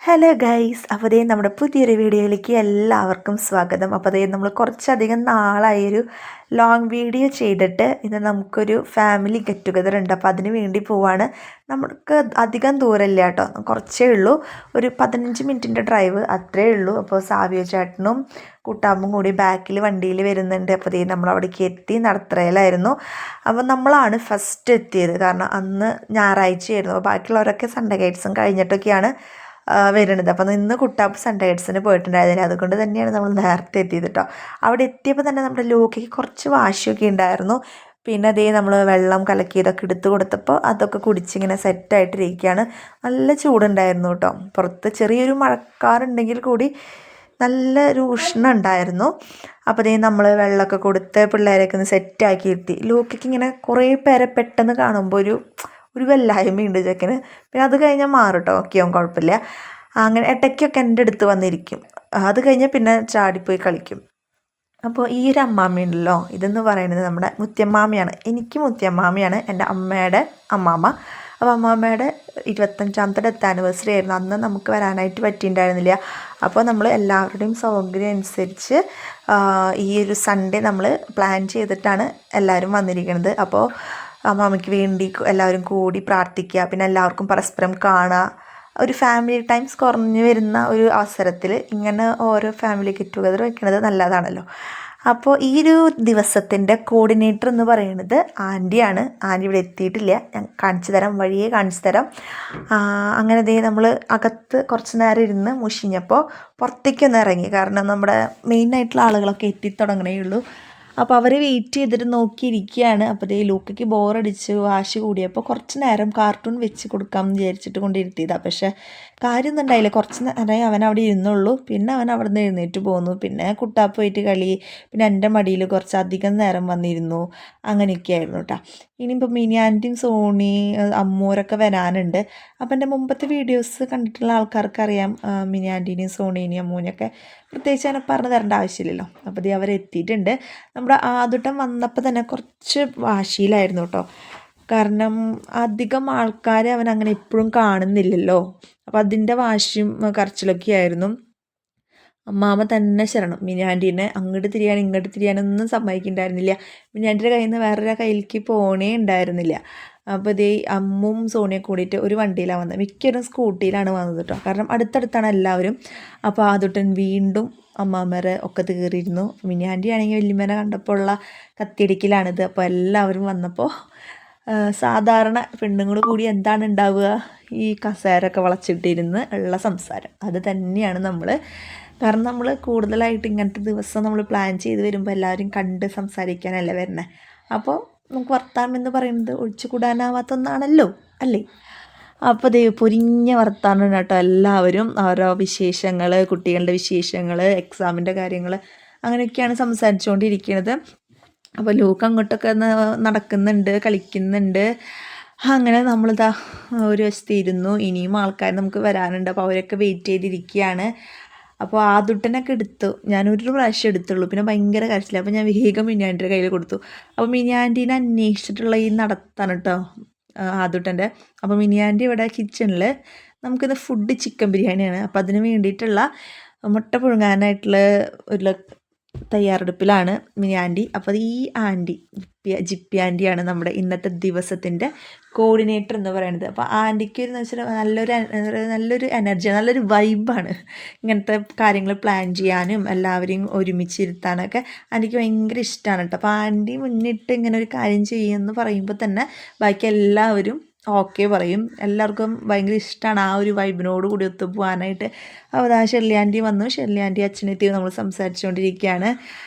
Hello guys, അപ്പോൾ ദേ നമ്മുടെ പുതിയൊരു വീഡിയോയിലേക്ക് എല്ലാവർക്കും സ്വാഗതം. അപ്പോൾ ദേ നമ്മൾ കുറച്ചധികം നാളായൊരു ലോങ് വീഡിയോ ചെയ്തിട്ട് ഇത് നമുക്കൊരു ഫാമിലി ഗെറ്റ് ടുഗദർ ഉണ്ട്. അപ്പോൾ അതിന് വേണ്ടി പോവാണ്. നമുക്ക് അധികം ദൂരമില്ല കേട്ടോ, കുറച്ചേ ഉള്ളൂ, ഒരു 15 മിനിറ്റിൻ്റെ ഡ്രൈവ് അത്രേ ഉള്ളൂ. അപ്പോൾ സാവിയോ ചേട്ടനും കൂട്ടാമ്പും കൂടി ബാക്കിൽ വണ്ടിയിൽ വരുന്നുണ്ട്. അപ്പോൾ ദേ നമ്മളവിടേക്ക് എത്തി, നടത്തറയിലായിരുന്നു. അപ്പോൾ നമ്മളാണ് ഫസ്റ്റ് എത്തിയത്, കാരണം അന്ന് ഞായറാഴ്ചയായിരുന്നു. അപ്പോൾ ബാക്കിയുള്ളവരൊക്കെ സൺഡേ ഗൈഡ്സും കഴിഞ്ഞിട്ടൊക്കെയാണ് വരുന്നത്. അപ്പോൾ ഇന്ന് കുട്ടാപ്പ് സൺഡേ ഗൈഡ്സിന് പോയിട്ടുണ്ടായിരുന്നില്ല, അതുകൊണ്ട് തന്നെയാണ് നമ്മൾ നേരത്തെ എത്തിയത് കേട്ടോ. അവിടെ എത്തിയപ്പോൾ തന്നെ നമ്മുടെ ലോക്കയ്ക്ക് കുറച്ച് വാശിയൊക്കെ ഉണ്ടായിരുന്നു. പിന്നെ അതേ നമ്മൾ വെള്ളം കലക്കിയതൊക്കെ എടുത്ത് കൊടുത്തപ്പോൾ അതൊക്കെ കുടിച്ചിങ്ങനെ സെറ്റായിട്ടിരിക്കുകയാണ്. നല്ല ചൂടുണ്ടായിരുന്നു കേട്ടോ. പുറത്ത് ചെറിയൊരു മഴക്കാറുണ്ടെങ്കിൽ കൂടി നല്ലൊരു ഉഷ്ണം ഉണ്ടായിരുന്നു. അപ്പോൾ അതേ നമ്മൾ വെള്ളമൊക്കെ കൊടുത്ത് പിള്ളേരൊക്കെ ഒന്ന് സെറ്റാക്കി ഇരുത്തി. ലോക്കയ്ക്ക് ഇങ്ങനെ കുറേ പേരെ പെട്ടെന്ന് കാണുമ്പോൾ ഒരു വല്ലായ്മയുണ്ട് ചെക്കന്. പിന്നെ അത് കഴിഞ്ഞാൽ മാറും കേട്ടോ, ഓക്കെ ആവും, കുഴപ്പമില്ല. അങ്ങനെ ഇടയ്ക്കൊക്കെ എൻ്റെ അടുത്ത് വന്നിരിക്കും. അത് കഴിഞ്ഞാൽ പിന്നെ ചാടിപ്പോയി കളിക്കും. അപ്പോൾ ഈ ഒരു അമ്മാമ്മയുണ്ടല്ലോ, ഇതെന്ന് പറയുന്നത് നമ്മുടെ മുത്തിയമ്മാമയാണ്. എനിക്ക് മുത്തിയമ്മാമയാണ്, എൻ്റെ അമ്മയുടെ അമ്മാമ്മ. അപ്പോൾ അമ്മാമ്മയുടെ 25ാമത്തെ ഡെത്ത് ആനിവേഴ്സറി ആയിരുന്നു. അന്ന് നമുക്ക് വരാനായിട്ട് പറ്റിയിട്ടുണ്ടായിരുന്നില്ല. അപ്പോൾ നമ്മൾ എല്ലാവരുടെയും സൗകര്യം അനുസരിച്ച് ഈ ഒരു സൺഡേ നമ്മൾ പ്ലാൻ ചെയ്തിട്ടാണ് എല്ലാവരും വന്നിരിക്കുന്നത്. അപ്പോൾ അമ്മാമ്മയ്ക്ക് വേണ്ടി എല്ലാവരും കൂടി പ്രാർത്ഥിക്കുക, പിന്നെ എല്ലാവർക്കും പരസ്പരം കാണുക. ഒരു ഫാമിലി ടൈംസ് കുറഞ്ഞു വരുന്ന ഒരു അവസരത്തിൽ ഇങ്ങനെ ഓരോ ഫാമിലി ഗെറ്റ് ടുഗദർ വെക്കുന്നത് നല്ലതാണല്ലോ. അപ്പോൾ ഈ ഒരു ദിവസത്തിൻ്റെ കോർഡിനേറ്റർ എന്ന് പറയുന്നത് ആൻറ്റിയാണ്. ആൻറ്റി ഇവിടെ എത്തിയിട്ടില്ല, ഞാൻ കാണിച്ചു തരാം, വഴിയെ കാണിച്ചു തരാം. അങ്ങനെ ദേ നമ്മൾ അകത്ത് കുറച്ച് നേരം ഇരുന്ന് മുഷിഞ്ഞപ്പോൾ പുറത്തേക്കൊന്ന് ഇറങ്ങി, കാരണം നമ്മുടെ മെയിനായിട്ടുള്ള ആളുകളൊക്കെ എത്തിത്തുടങ്ങണേ ഉള്ളൂ. അപ്പോൾ അവർ വെയിറ്റ് ചെയ്തിട്ട് നോക്കിയിരിക്കുകയാണ്. അപ്പോൾ ദേ ലൂക്കയ്ക്ക് ബോറടിച്ച് വാശി കൂടിയപ്പോൾ കുറച്ച് നേരം കാർട്ടൂൺ വെച്ച് കൊടുക്കാമെന്ന് വിചാരിച്ചിട്ട് കൊണ്ടിരുത്തിയതാണ്. പക്ഷേ കാര്യമൊന്നും ഉണ്ടായില്ല. കുറച്ച് നേരം അവൻ അവിടെ ഇരുന്നുള്ളൂ, പിന്നെ അവൻ അവിടെ നിന്ന് എഴുന്നേറ്റ് പോന്നു. പിന്നെ കുട്ടാപ്പ് പോയിട്ട് കളി, പിന്നെ എൻ്റെ മടിയിൽ കുറച്ചധികം നേരം വന്നിരുന്നു. അങ്ങനെയൊക്കെ ആയിരുന്നു കേട്ടോ. ഇനിയിപ്പോൾ മിനി ആൻറ്റിയും സോണി അമ്മൂരൊക്കെ വരാനുണ്ട്. അപ്പം എൻ്റെ മുമ്പത്തെ വീഡിയോസ് കണ്ടിട്ടുള്ള ആൾക്കാർക്കറിയാം മിനി ആൻറ്റീനെയും സോണീനെയും അമ്മൂനെയൊക്കെ പ്രത്യേകിച്ച് അങ്ങനെ പറഞ്ഞു തരേണ്ട ആവശ്യമില്ലല്ലോ. അപ്പോൾ ഇത് അവരെത്തിയിട്ടുണ്ട്. നമ്മുടെ ആദ്യട്ടം വന്നപ്പോൾ തന്നെ കുറച്ച് വാശിയിലായിരുന്നു കേട്ടോ, കാരണം അധികം ആൾക്കാരെ അവൻ അങ്ങനെ എപ്പോഴും കാണുന്നില്ലല്ലോ. അപ്പോൾ അതിൻ്റെ വാശിയും കരച്ചിലൊക്കെ ആയിരുന്നു. അമ്മാമ്മ തന്നെ ശരണം, മിനി ആൻറ്റീനെ അങ്ങോട്ട് തിരിയാൻ ഇങ്ങോട്ട് തിരിയാനൊന്നും സമ്മതിക്കുന്നുണ്ടായിരുന്നില്ല. മിനി ആൻറ്റീൻ്റെ കയ്യിൽ നിന്ന് വേറൊരു കയ്യിലേക്ക് പോകണേ ഉണ്ടായിരുന്നില്ല. അപ്പോൾ ഇതേ അമ്മും സോണിയെ കൂടിയിട്ട് ഒരു വണ്ടിയിലാണ് വന്നത്. മിക്കവരും സ്കൂട്ടിയിലാണ് വന്നത് കേട്ടോ, കാരണം അടുത്തടുത്താണ് എല്ലാവരും. അപ്പോൾ ആദ്യട്ടൻ വീണ്ടും അമ്മാമ്മേരെ ഒക്കെ കയറിയിരുന്നു. മിനി ആൻറ്റി ആണെങ്കിൽ വല്യമ്മേനെ കണ്ടപ്പോൾ ഉള്ള കത്തിയടിക്കലാണിത്. അപ്പോൾ എല്ലാവരും വന്നപ്പോൾ സാധാരണ പെണ്ണുങ്ങൾ കൂടി എന്താണ് ഉണ്ടാവുക, ഈ കസേരയൊക്കെ വളച്ചിട്ടിരുന്ന് ഉള്ള സംസാരം അത് തന്നെയാണ് നമ്മൾ. കാരണം നമ്മൾ കൂടുതലായിട്ട് ഇങ്ങനത്തെ ദിവസം നമ്മൾ പ്ലാൻ ചെയ്ത് വരുമ്പോൾ എല്ലാവരും കണ്ട് സംസാരിക്കാനല്ല വരുന്നത്. അപ്പോൾ നമുക്ക് വർത്താനം എന്ന് പറയുന്നത് ഒഴിച്ചുകൂടാനാവാത്ത ഒന്നാണല്ലോ, അല്ലേ? അപ്പോൾ ദേ പൊരിഞ്ഞ വർത്താനം കേട്ടോ. എല്ലാവരും ഓരോ വിശേഷങ്ങൾ, കുട്ടികളുടെ വിശേഷങ്ങൾ, എക്സാമിൻ്റെ കാര്യങ്ങൾ, അങ്ങനെയൊക്കെയാണ് സംസാരിച്ചുകൊണ്ടിരിക്കുന്നത്. അപ്പോൾ ലൂക്ക് അങ്ങോട്ടൊക്കെ നടക്കുന്നുണ്ട്, കളിക്കുന്നുണ്ട്. അങ്ങനെ നമ്മളിതാ ഒരു വശത്ത് ഇരുന്നു. ഇനിയും ആൾക്കാർ നമുക്ക് വരാനുണ്ട്, അപ്പോൾ അവരൊക്കെ വെയിറ്റ് ചെയ്തിരിക്കുകയാണ്. അപ്പോൾ ആദ്യട്ടനൊക്കെ എടുത്തു, ഞാനൊരു പ്രാവശ്യം എടുത്തുള്ളൂ, പിന്നെ ഭയങ്കര കരച്ചില്ല. അപ്പോൾ ഞാൻ വേഗം മിനി ആൻറ്റിയുടെ കയ്യിൽ കൊടുത്തു. അപ്പോൾ മിനി ആൻറ്റീനെ അന്വേഷിച്ചിട്ടുള്ള ഈ നടത്താണ് കേട്ടോ ആദ്യട്ടൻ്റെ. അപ്പോൾ മിനി ആൻറ്റി ഇവിടെ കിച്ചണിൽ നമുക്കിത് ഫുഡ് ചിക്കൻ ബിരിയാണിയാണ്. അപ്പോൾ അതിന് വേണ്ടിയിട്ടുള്ള മുട്ട പുഴുങ്ങാനായിട്ടുള്ള ഒരു തയ്യാറെടുപ്പിലാണ് മിനി ആൻറ്റി. അപ്പോൾ ഈ ആൻറ്റി ജിപ്പി ആൻറ്റിയാണ് നമ്മുടെ ഇന്നത്തെ ദിവസത്തിൻ്റെ കോർഡിനേറ്റർ എന്ന് പറയുന്നത്. അപ്പോൾ ആൻറ്റിക്ക് എന്ന് വെച്ചാൽ നല്ലൊരു എനർജി, നല്ലൊരു വൈബാണ് ഇങ്ങനത്തെ കാര്യങ്ങൾ പ്ലാൻ ചെയ്യാനും എല്ലാവരെയും ഒരുമിച്ചിരുത്താനൊക്കെ ആൻറ്റിക്ക് ഭയങ്കര ഇഷ്ടമാണ് കേട്ടോ. അപ്പോൾ ആൻറ്റി മുന്നിട്ട് ഇങ്ങനെ ഒരു കാര്യം ചെയ്യുമെന്ന് പറയുമ്പോൾ തന്നെ ബാക്കി എല്ലാവരും ഓക്കെ പറയും. എല്ലാവർക്കും ഭയങ്കര ഇഷ്ടമാണ് ആ ഒരു വൈബിനോട് കൂടി ഒത്തു പോകാനായിട്ട്. അപ്പോൾ ആ ഷെർലി ആൻറ്റി വന്നു, ഷെർലി ആൻറ്റി അച്ഛനെത്തി നമ്മൾ സംസാരിച്ചുകൊണ്ടിരിക്കുകയാണ്.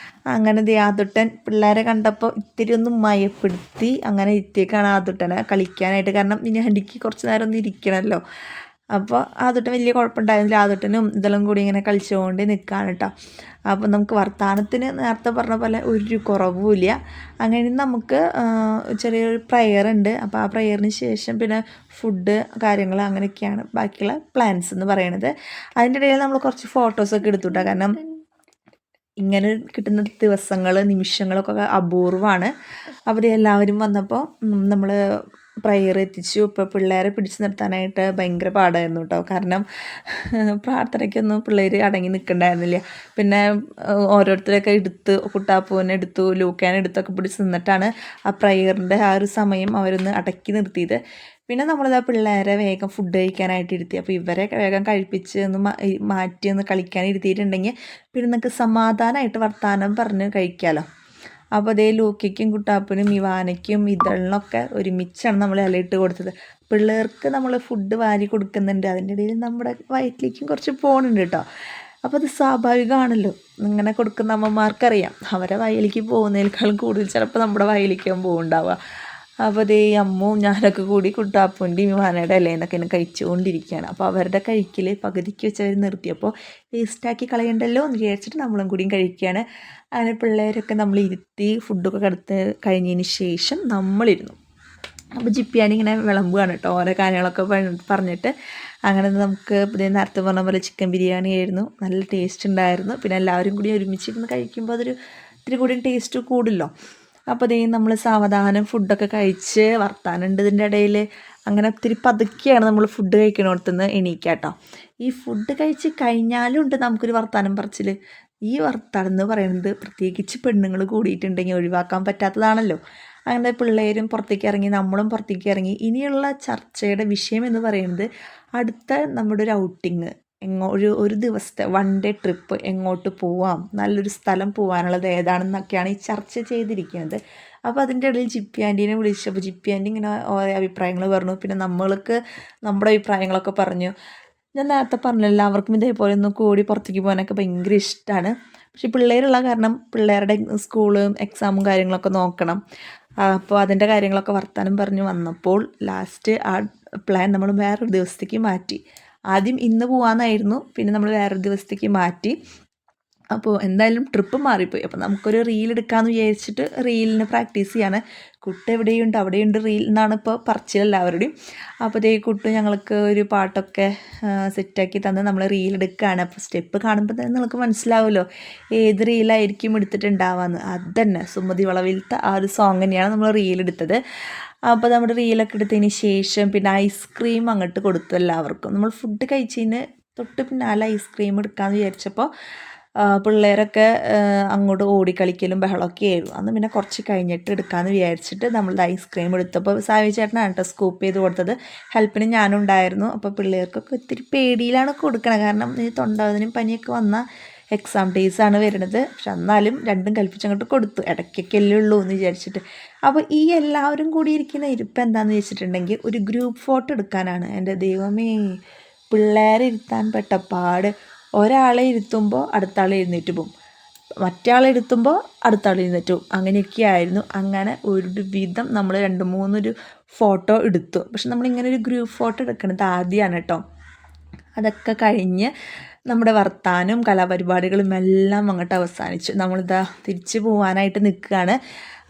അങ്ങനെ ആദ്യട്ടൻ പിള്ളേരെ കണ്ടപ്പോൾ ഇത്തിരി ഒന്ന് മയപ്പെടുത്തി അങ്ങനെ ഇരുത്തിയേക്കാണ് ആദ്യട്ടനെ കളിക്കാനായിട്ട്. കാരണം ഇനി ആൻറ്റിക്ക് കുറച്ച് നേരം ഒന്ന് ഇരിക്കണമല്ലോ. അപ്പോൾ ആദ്യട്ടൻ വലിയ കുഴപ്പമുണ്ടായിരുന്നില്ല. ആദ്യട്ടനും ഇതെല്ലാം കൂടി ഇങ്ങനെ കളിച്ചുകൊണ്ട് നിൽക്കുകയാണ് കേട്ടോ. അപ്പോൾ നമുക്ക് വർത്തമാനത്തിന് നേരത്തെ പറഞ്ഞ പോലെ ഒരു കുറവുമില്ല. അങ്ങനെ നമുക്ക് ചെറിയൊരു പ്രയർ ഉണ്ട്. അപ്പോൾ ആ പ്രയറിന് ശേഷം പിന്നെ ഫുഡ് കാര്യങ്ങൾ അങ്ങനെയൊക്കെയാണ് ബാക്കിയുള്ള പ്ലാൻസ് എന്ന് പറയുന്നത്. അതിൻ്റെ ഇടയിൽ നമ്മൾ കുറച്ച് ഫോട്ടോസൊക്കെ എടുത്തുട്ടാ, കാരണം ഇങ്ങനെ കിട്ടുന്ന ദിവസങ്ങൾ നിമിഷങ്ങളൊക്കെ അപൂർവമാണ്. അവർ എല്ലാവരും വന്നപ്പോൾ നമ്മൾ പ്രയർ എത്തിച്ചു. ഇപ്പോൾ പിള്ളേരെ പിടിച്ചു നിർത്താനായിട്ട് ഭയങ്കര പാടായിരുന്നു കേട്ടോ. കാരണം പ്രാർത്ഥനയ്ക്കൊന്നും പിള്ളേർ അടങ്ങി നിൽക്കണ്ടായിരുന്നില്ല. പിന്നെ ഓരോരുത്തരൊക്കെ എടുത്ത് കുട്ടാപ്പൂവിനെ എടുത്തു, ലൂക്കാനെ എടുത്തൊക്കെ പിടിച്ച് നിന്നിട്ടാണ് ആ പ്രയറിൻ്റെ ആ ഒരു സമയം അവരൊന്ന് അടക്കി നിർത്തിയത്. പിന്നെ നമ്മളിതാ പിള്ളേരെ വേഗം ഫുഡ് കഴിക്കാനായിട്ട് ഇരുത്തി. അപ്പോൾ ഇവരെ വേഗം കഴിപ്പിച്ച് ഒന്ന് മാറ്റി ഒന്ന് കളിക്കാൻ ഇരുത്തിയിട്ടുണ്ടെങ്കിൽ പിന്നെ നിങ്ങൾക്ക് സമാധാനമായിട്ട് വർത്താനം പറഞ്ഞ് കഴിക്കാമല്ലോ. അപ്പോൾ അതേ ലൂക്കയ്ക്കും കുട്ടാപ്പനും ഇവാനയ്ക്കും ഇതളിനൊക്കെ ഒരുമിച്ചാണ് നമ്മൾ ഇലയിട്ട് കൊടുത്തത്. പിള്ളേർക്ക് നമ്മൾ ഫുഡ് വാരി കൊടുക്കുന്നുണ്ട്, അതിൻ്റെ ഇടയിൽ നമ്മുടെ വയറ്റിലേക്കും കുറച്ച് പോകുന്നുണ്ട് കേട്ടോ. അപ്പോൾ അത് സ്വാഭാവികമാണല്ലോ, ഇങ്ങനെ കൊടുക്കുന്ന അമ്മമാർക്കറിയാം അവരെ വയലിലേക്ക് പോകുന്നതിനേക്കാളും കൂടുതൽ ചിലപ്പോൾ നമ്മുടെ വയലിലേക്കും പോകുന്നുണ്ടാവുക. അപ്പോൾ അതേ അമ്മും ഞാനൊക്കെ കൂടി കുട്ടാപ്പൂൻ്റെയും ഇവാനയുടെ ഇലയെന്നൊക്കെ ഇങ്ങനെ കഴിച്ചുകൊണ്ടിരിക്കുകയാണ്. അപ്പോൾ അവരുടെ കഴിക്കൽ പകുതിക്ക് വെച്ച് അവർ നിർത്തിയപ്പോൾ വേസ്റ്റാക്കി കളയണ്ടല്ലോ എന്ന് വിചാരിച്ചിട്ട് നമ്മളും കൂടിയും കഴിക്കുകയാണ്. അങ്ങനെ പിള്ളേരൊക്കെ നമ്മൾ ഇരുത്തി ഫുഡൊക്കെ കൊടുത്ത് കഴിഞ്ഞതിന് ശേഷം നമ്മളിരുന്നു. അപ്പോൾ ജിപ്പിയാനി ഇങ്ങനെ വിളമ്പുകയാണ് കേട്ടോ, ഓരോ കാര്യങ്ങളൊക്കെ പറഞ്ഞിട്ട്. അങ്ങനെ നമുക്ക് നേരത്തെ പറഞ്ഞ പോലെ ചിക്കൻ ബിരിയാണി ആയിരുന്നു, നല്ല ടേസ്റ്റ് ഉണ്ടായിരുന്നു. പിന്നെ എല്ലാവരും കൂടി ഒരുമിച്ചിരുന്ന് കഴിക്കുമ്പോൾ അതൊരു ഇത്തിരി കൂടി ടേസ്റ്റ് കൂടുമല്ലോ. അപ്പോൾ അതേ നമ്മൾ സാവധാനം ഫുഡൊക്കെ കഴിച്ച് വർത്താനുണ്ട് ഇതിൻ്റെ ഇടയിൽ. അങ്ങനെ ഒത്തിരി പതുക്കെയാണ് നമ്മൾ ഫുഡ് കഴിക്കണോടത്തുനിന്ന് എണീക്കാട്ടോ. ഈ ഫുഡ് കഴിച്ച് കഴിഞ്ഞാലും ഉണ്ട് നമുക്കൊരു വർത്താനം പറച്ചിൽ. ഈ വർത്താനം എന്ന് പറയുന്നത് പ്രത്യേകിച്ച് പെണ്ണുങ്ങൾ കൂടിയിട്ടുണ്ടെങ്കിൽ ഒഴിവാക്കാൻ പറ്റാത്തതാണല്ലോ. അങ്ങനെ പിള്ളേരും പുറത്തേക്ക് ഇറങ്ങി, നമ്മളും പുറത്തേക്ക് ഇറങ്ങി. ഇനിയുള്ള ചർച്ചയുടെ വിഷയം എന്ന് പറയുന്നത് അടുത്ത നമ്മുടെ ഒരു ഔട്ടിങ്, ഒരു ദിവസത്തെ 1 ഡേ ട്രിപ്പ് എങ്ങോട്ട് പോവാം, നല്ലൊരു സ്ഥലം പോകാനുള്ളത് ഏതാണെന്നൊക്കെയാണ് ഈ ചർച്ച ചെയ്തിരിക്കുന്നത്. അപ്പോൾ അതിൻ്റെ ഇടയിൽ ജിപ്പി ആൻറ്റീനെ വിളിച്ചപ്പോൾ ജിപ്പി ആൻറ്റി ഇങ്ങനെ ഓരോ അഭിപ്രായങ്ങൾ പറഞ്ഞു. പിന്നെ നമ്മൾക്ക് നമ്മുടെ അഭിപ്രായങ്ങളൊക്കെ പറഞ്ഞു. ഞാൻ നേരത്തെ പറഞ്ഞല്ലോ, എല്ലാവർക്കും ഇതേപോലെ ഒന്ന് കൂടി പുറത്തേക്ക് പോകാനൊക്കെ ഭയങ്കര ഇഷ്ടമാണ്. പക്ഷേ പിള്ളേരുള്ള കാരണം പിള്ളേരുടെ സ്കൂളും എക്സാമും കാര്യങ്ങളൊക്കെ നോക്കണം. അപ്പോൾ അതിൻ്റെ കാര്യങ്ങളൊക്കെ വർത്താനം പറഞ്ഞ് വന്നപ്പോൾ ലാസ്റ്റ് ആ പ്ലാൻ നമ്മൾ വേറൊരു ദിവസത്തേക്ക് മാറ്റി. ആദ്യം ഇന്ന് പോകാമെന്നായിരുന്നു, പിന്നെ നമ്മൾ വേറൊരു ദിവസത്തേക്ക് മാറ്റി. അപ്പോൾ എന്തായാലും ട്രിപ്പ് മാറിപ്പോയി. അപ്പോൾ നമുക്കൊരു റീൽ എടുക്കാമെന്ന് വിചാരിച്ചിട്ട് റീലിന് പ്രാക്ടീസ് ചെയ്യാണ്. കുട്ടി എവിടെയുണ്ട് അവിടെയുണ്ട് റീൽ എന്നാണ് ഇപ്പോൾ പറച്ചിലെല്ലാവരുടെയും. അപ്പോൾ ഇതേ കുട്ടി ഞങ്ങൾക്ക് ഒരു പാട്ടൊക്കെ സെറ്റാക്കി തന്ന് നമ്മൾ റീൽ എടുക്കുകയാണ്. അപ്പോൾ സ്റ്റെപ്പ് കാണുമ്പോൾ തന്നെ നിങ്ങൾക്ക് മനസ്സിലാവുമല്ലോ ഏത് റീലായിരിക്കും എടുത്തിട്ടുണ്ടാവാമെന്ന്. അത് തന്നെ സുമതി വളവിലത്തെ ആ ഒരു സോങ് തന്നെയാണ് നമ്മൾ റീൽ എടുത്തത്. അപ്പോൾ നമ്മുടെ റീലൊക്കെ എടുത്തതിന് ശേഷം പിന്നെ ഐസ്ക്രീം അങ്ങോട്ട് കൊടുത്തു എല്ലാവർക്കും. നമ്മൾ ഫുഡ് കഴിച്ചതിന് തൊട്ട് പിന്നാലെ ഐസ്ക്രീം എടുക്കാമെന്ന് വിചാരിച്ചപ്പോൾ പിള്ളേരൊക്കെ അങ്ങോട്ട് ഓടിക്കളിക്കലും ബഹളമൊക്കെ ആയിരുന്നു. അന്ന് പിന്നെ കുറച്ച് കഴിഞ്ഞിട്ട് എടുക്കാമെന്ന് വിചാരിച്ചിട്ട് നമ്മളുടെ ഐസ്ക്രീം എടുത്തപ്പോൾ സാവി ചേട്ടനാണ് കേട്ടോ സ്കൂപ്പ് ചെയ്ത് കൊടുത്തത്. ഹെൽപ്പിന് ഞാനും ഉണ്ടായിരുന്നു. അപ്പോൾ പിള്ളേർക്കൊക്കെ ഒത്തിരി പേടിയിലാണ് കൊടുക്കണം, കാരണം ഈ തൊണ്ടവേദനയും പനിയൊക്കെ വന്ന എക്സാം ഡേയ്സാണ് വരുന്നത്. പക്ഷെ എന്നാലും രണ്ടും കൽപ്പിച്ചങ്ങോട്ട് കൊടുത്തു, ഇടയ്ക്കൊക്കെയല്ലേ ഉള്ളൂ എന്ന് വിചാരിച്ചിട്ട്. അപ്പോൾ ഈ എല്ലാവരും കൂടി ഇരിക്കുന്ന ഇരിപ്പ് എന്താണെന്ന് വെച്ചിട്ടുണ്ടെങ്കിൽ ഒരു ഗ്രൂപ്പ് ഫോട്ടോ എടുക്കാനാണ്. എൻ്റെ ദൈവമേ, പിള്ളേരെ ഇരുത്താൻ പെട്ട പാട്. ഒരാളെ ഇരുത്തുമ്പോൾ അടുത്ത ആൾ എഴുന്നേറ്റ് പോകും, മറ്റേ ആളെ ഇരുത്തുമ്പോൾ അടുത്ത ആൾ എഴുന്നേറ്റ് പോകും. അങ്ങനെയൊക്കെ ആയിരുന്നു. അങ്ങനെ ഒരു വിധം നമ്മൾ 2-3 ഫോട്ടോ എടുത്തു. പക്ഷെ നമ്മളിങ്ങനെ ഒരു ഗ്രൂപ്പ് ഫോട്ടോ എടുക്കുന്നത് ആദ്യമാണ് കേട്ടോ. അതൊക്കെ കഴിഞ്ഞ് നമ്മുടെ വർത്താനും കലാപരിപാടികളും എല്ലാം അങ്ങോട്ട് അവസാനിച്ചു. നമ്മളിതാ തിരിച്ച് പോകാനായിട്ട് നിൽക്കുകയാണ്.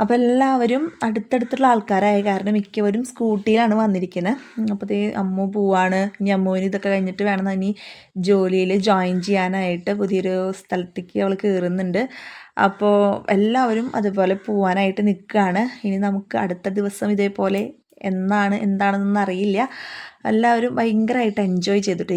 അപ്പോൾ എല്ലാവരും അടുത്തടുത്തുള്ള ആൾക്കാരായ കാരണം മിക്കവരും സ്കൂട്ടിയിലാണ് വന്നിരിക്കുന്നത്. അപ്പോൾ ഇതേ അമ്മു പോവാണ്. ഇനി അമ്മുവിന് ഇതൊക്കെ കഴിഞ്ഞിട്ട് വേണം ഇനി ജോലിയിൽ ജോയിൻ ചെയ്യാനായിട്ട്. പുതിയൊരു സ്ഥലത്തേക്ക് അവൾ കയറുന്നുണ്ട്. അപ്പോൾ എല്ലാവരും അതുപോലെ പോവാനായിട്ട് നിൽക്കുകയാണ്. ഇനി നമുക്ക് അടുത്ത ദിവസം ഇതേപോലെ എന്താണെന്നൊന്നും അറിയില്ല. എല്ലാവരും ഭയങ്കരമായിട്ട് എൻജോയ് ചെയ്തിട്ട്